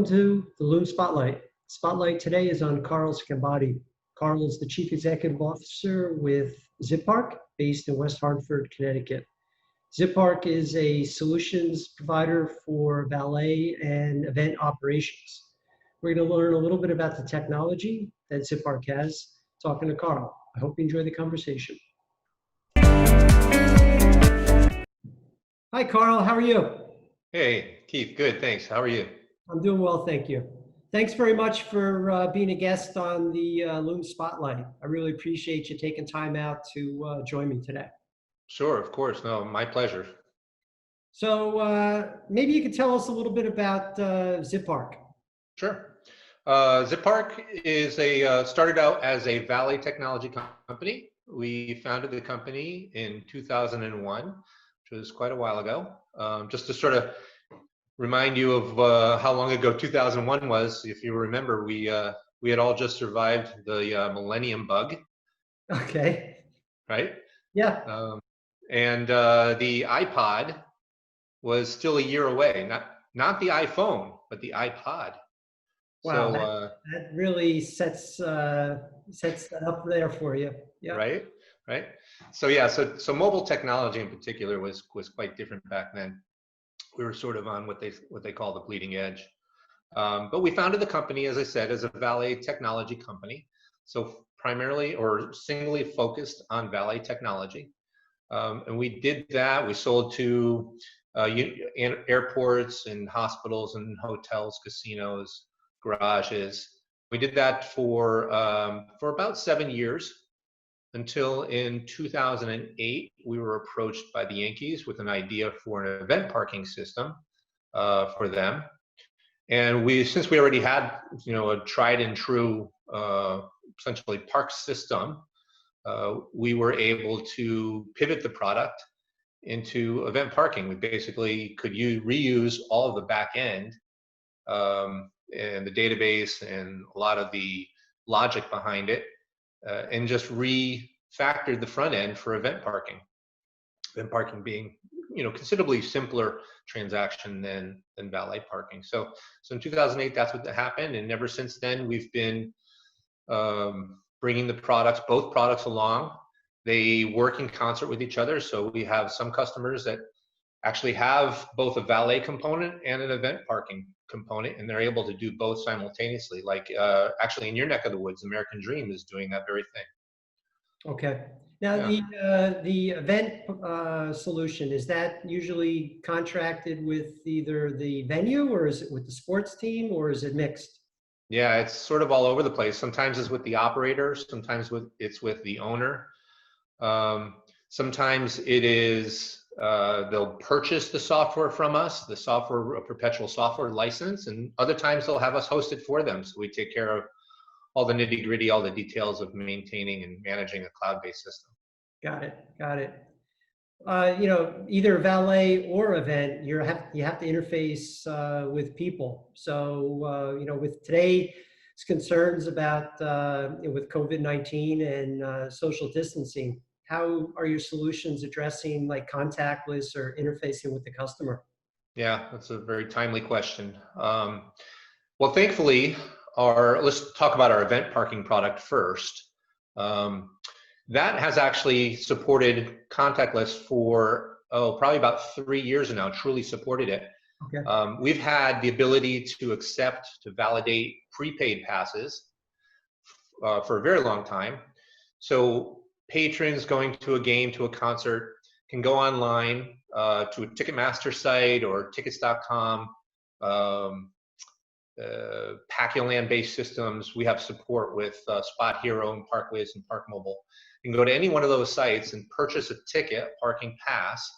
Welcome to the Loom Spotlight. Spotlight today is on Carl Scambati. Carl is the Chief Executive Officer with ZipPark, based in West Hartford, Connecticut. ZipPark is a solutions provider for valet and event operations. We're going to learn a little bit about the technology that ZipPark has, talking to Carl. I hope you enjoy the conversation. Hi, Carl. How are you? Hey, Keith. Good, thanks. How are you? I'm doing well, thank you. Thanks very much for being a guest on the Loom Spotlight. I really appreciate you taking time out to join me today. Sure, of course. No, my pleasure. So maybe you could tell us a little bit about ZipPark. Sure. ZipPark is started out as a valet technology company. We founded the company in 2001, which was quite a while ago. Just to sort of remind you of how long ago 2001 was, if you remember, we had all just survived the millennium bug. Okay. Right? Yeah. And the iPod was still a year away. Not the iPhone, but the iPod. Wow, So that really sets that up there for you. Yeah. Right. So yeah, so mobile technology in particular was quite different back then. We were sort of on what they call the bleeding edge. But we founded the company, as I said, as a valet technology company. So primarily or singly focused on valet technology. And we did that. We sold to airports and hospitals and hotels, casinos, garages. We did that for about 7 years, until in 2008 we were approached by the Yankees with an idea for an event parking system for them. And since we already had a tried and true essentially park system, we were able to pivot the product into event parking. We basically could reuse all of the back end and the database and a lot of the logic behind it, and just refactored the front end for event parking. Event parking being, considerably simpler transaction than valet parking. So in 2008, that's what happened, and ever since then, we've been bringing both products along. They work in concert with each other. So we have some customers that actually have both a valet component and an event parking component, and they're able to do both simultaneously. Like actually in your neck of the woods, American Dream is doing that very thing. Okay. Now the event solution, is that usually contracted with either the venue, or is it with the sports team, or is it mixed? Yeah, it's sort of all over the place. Sometimes it's with the operator, sometimes it's with the owner. Sometimes it is they'll purchase the software from us, a perpetual software license, and other times they'll have us host it for them. So we take care of all the nitty gritty, all the details of maintaining and managing a cloud-based system. Got it. Either valet or event, you have to interface with people. So with today's concerns about with COVID-19 and social distancing, how are your solutions addressing like contactless or interfacing with the customer? Yeah, that's a very timely question. Well, thankfully, let's talk about our event parking product first. That has actually supported contactless for probably about 3 years now. Truly supported it. Okay. We've had the ability to validate prepaid passes for a very long time. So patrons going to a game, to a concert, can go online to a Ticketmaster site or tickets.com. Paciolan-based systems. We have support with Spot Hero and Parkways and Park Mobile. You can go to any one of those sites and purchase a ticket, a parking pass,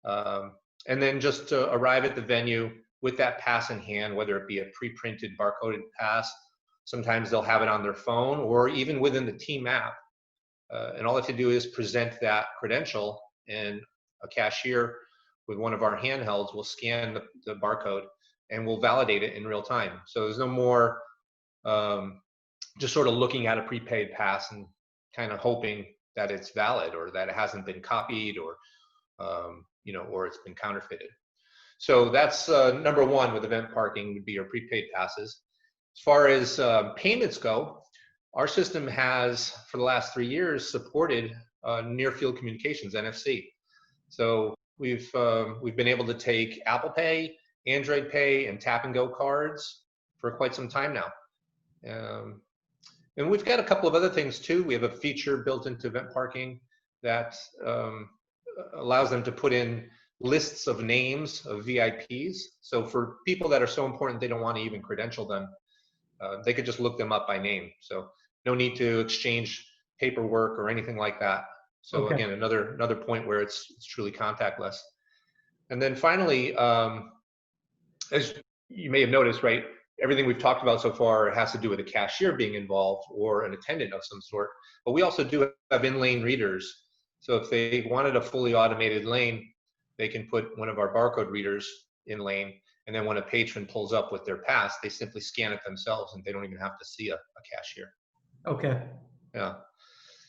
and then just arrive at the venue with that pass in hand, whether it be a pre-printed barcoded pass. Sometimes they'll have it on their phone or even within the team app. And all they have to do is present that credential, and a cashier with one of our handhelds will scan the barcode and we'll validate it in real time. So there's no more just sort of looking at a prepaid pass and kind of hoping that it's valid or that it hasn't been copied or or it's been counterfeited. So that's number one with event parking would be your prepaid passes. As far as payments go, our system has, for the last 3 years, supported near field communications, NFC. So we've been able to take Apple Pay, Android Pay, and Tap and Go cards for quite some time now. And we've got a couple of other things too. We have a feature built into event parking that allows them to put in lists of names of VIPs. So for people that are so important they don't want to even credential them, they could just look them up by name. So no need to exchange paperwork or anything like that. So Okay. again, another point where it's truly contactless. And then finally, as you may have noticed, right, everything we've talked about so far has to do with a cashier being involved or an attendant of some sort. But we also do have in-lane readers. So if they wanted a fully automated lane, they can put one of our barcode readers in lane. And then when a patron pulls up with their pass, they simply scan it themselves and they don't even have to see a cashier. Okay. Yeah.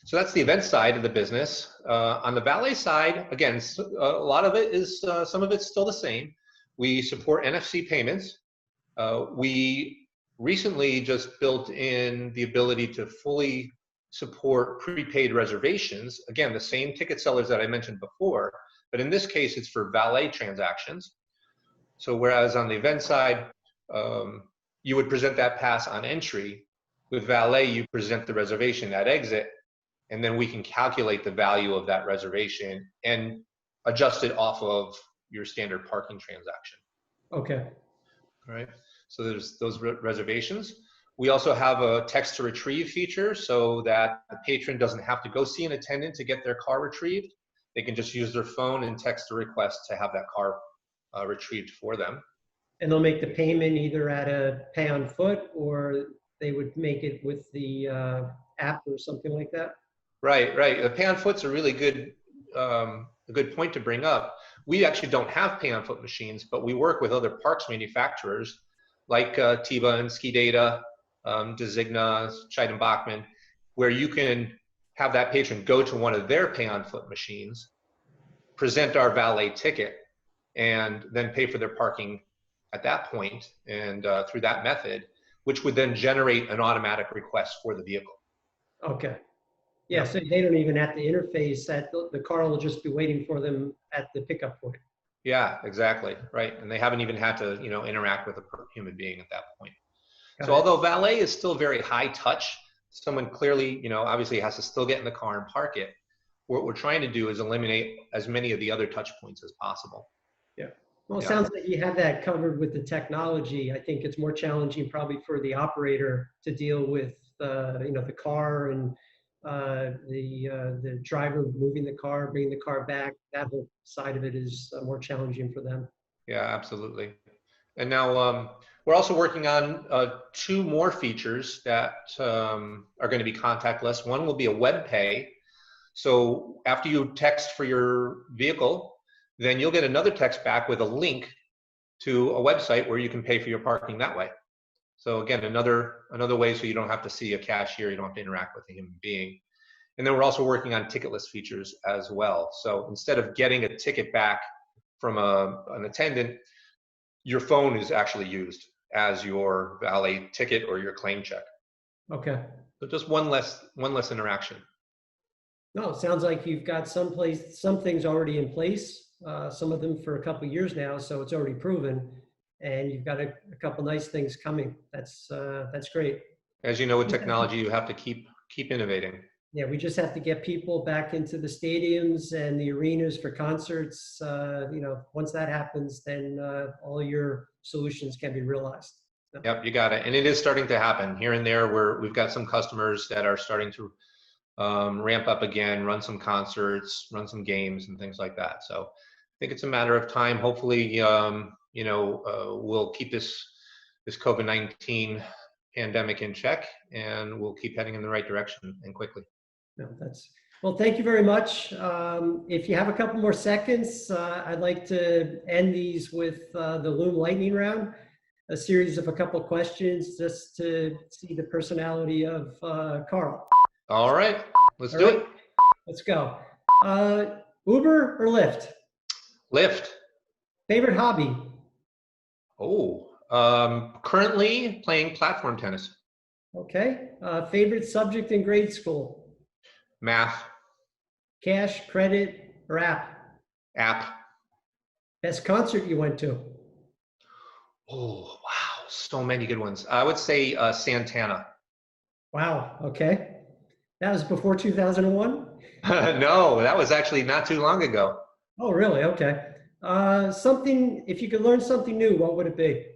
So that's the event side of the business. On the valet side, again, a lot of it is, some of it's still the same. We support NFC payments. We recently just built in the ability to fully support prepaid reservations. Again, the same ticket sellers that I mentioned before, but in this case, it's for valet transactions. So whereas on the event side, you would present that pass on entry, with valet, you present the reservation at exit, and then we can calculate the value of that reservation and adjust it off of your standard parking transaction. Okay. All right. So there's those reservations. We also have a text to retrieve feature so that the patron doesn't have to go see an attendant to get their car retrieved. They can just use their phone and text a request to have that car retrieved for them. And they'll make the payment either at a pay on foot or they would make it with the app or something like that? Right, right. The pay on foot's a really good, a good point to bring up. We actually don't have pay on foot machines, but we work with other parks manufacturers like Tiba and Ski Data, Designa, Scheid & Bachmann, where you can have that patron go to one of their pay on foot machines, present our valet ticket, and then pay for their parking at that point and through that method, which would then generate an automatic request for the vehicle. Okay. Yeah, so they don't even have to interface, that the car will just be waiting for them at the pickup point. Yeah, exactly. Right. And they haven't even had to, interact with a human being at that point. Got So it. although valet is still very high touch, someone clearly, obviously has to still get in the car and park it. What we're trying to do is eliminate as many of the other touch points as possible. Yeah. Well, it Yeah. sounds like you have that covered with the technology. I think it's more challenging probably for the operator to deal with, the car and the driver moving the car, bringing the car back. That whole side of it is more challenging for them. Yeah, absolutely. And now we're also working on 2 more features that are going to be contactless. One will be a web pay. So after you text for your vehicle, then you'll get another text back with a link to a website where you can pay for your parking that way. So again, another way so you don't have to see a cashier, you don't have to interact with a human being. And then we're also working on ticketless features as well. So instead of getting a ticket back from an attendant, your phone is actually used as your valet ticket or your claim check. Okay. So just one less interaction. No, it sounds like you've got some things already in place, some of them for a couple of years now, so it's already proven, and you've got a couple nice things coming. That's great. As you know, with technology, you have to keep innovating. Yeah, we just have to get people back into the stadiums and the arenas for concerts. Once that happens, then all your solutions can be realized. Yep, you got it. And it is starting to happen here and there where we've got some customers that are starting to ramp up again, run some concerts, run some games and things like that. So I think it's a matter of time. Hopefully, we'll keep this COVID-19 pandemic in check and we'll keep heading in the right direction and quickly. No, well, thank you very much. If you have a couple more seconds, I'd like to end these with the Loom lightning round, a series of a couple of questions just to see the personality of Carl. All right, let's do it. Let's go. Uber or Lyft? Lyft. Favorite hobby? Oh, currently playing platform tennis. Okay. Favorite subject in grade school? Math. Cash, credit, or app? App. Best concert you went to? Oh, wow. So many good ones. I would say Santana. Wow. Okay. That was before 2001? No, that was actually not too long ago. Oh, really? Okay. Something, if you could learn something new, what would it be?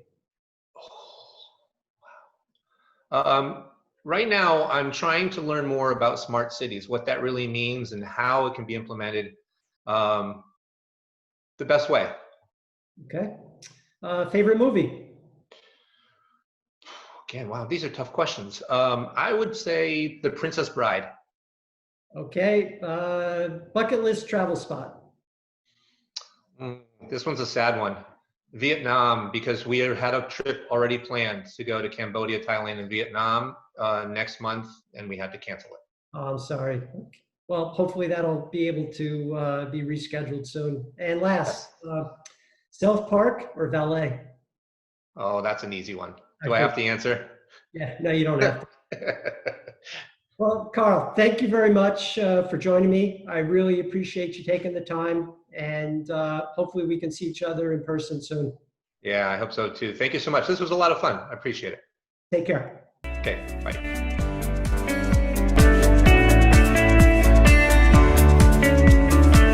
Um, right now, I'm trying to learn more about smart cities, what that really means and how it can be implemented um, the best way. Okay. Favorite movie? Again, wow, these are tough questions. I would say The Princess Bride. Okay. Bucket list travel spot? This one's a sad one. Vietnam, because we had a trip already planned to go to Cambodia, Thailand, and Vietnam next month, and we had to cancel it. Oh, I'm sorry. Well, hopefully that'll be able to be rescheduled soon. And last, self-park or valet? Oh, that's an easy one. I Do I have think, to answer? yeah, no, you don't have to. Well, Carl, thank you very much for joining me. I really appreciate you taking the time, and hopefully we can see each other in person soon. Yeah, I hope so too. Thank you so much. This was a lot of fun. I appreciate it. Take care. Okay, bye.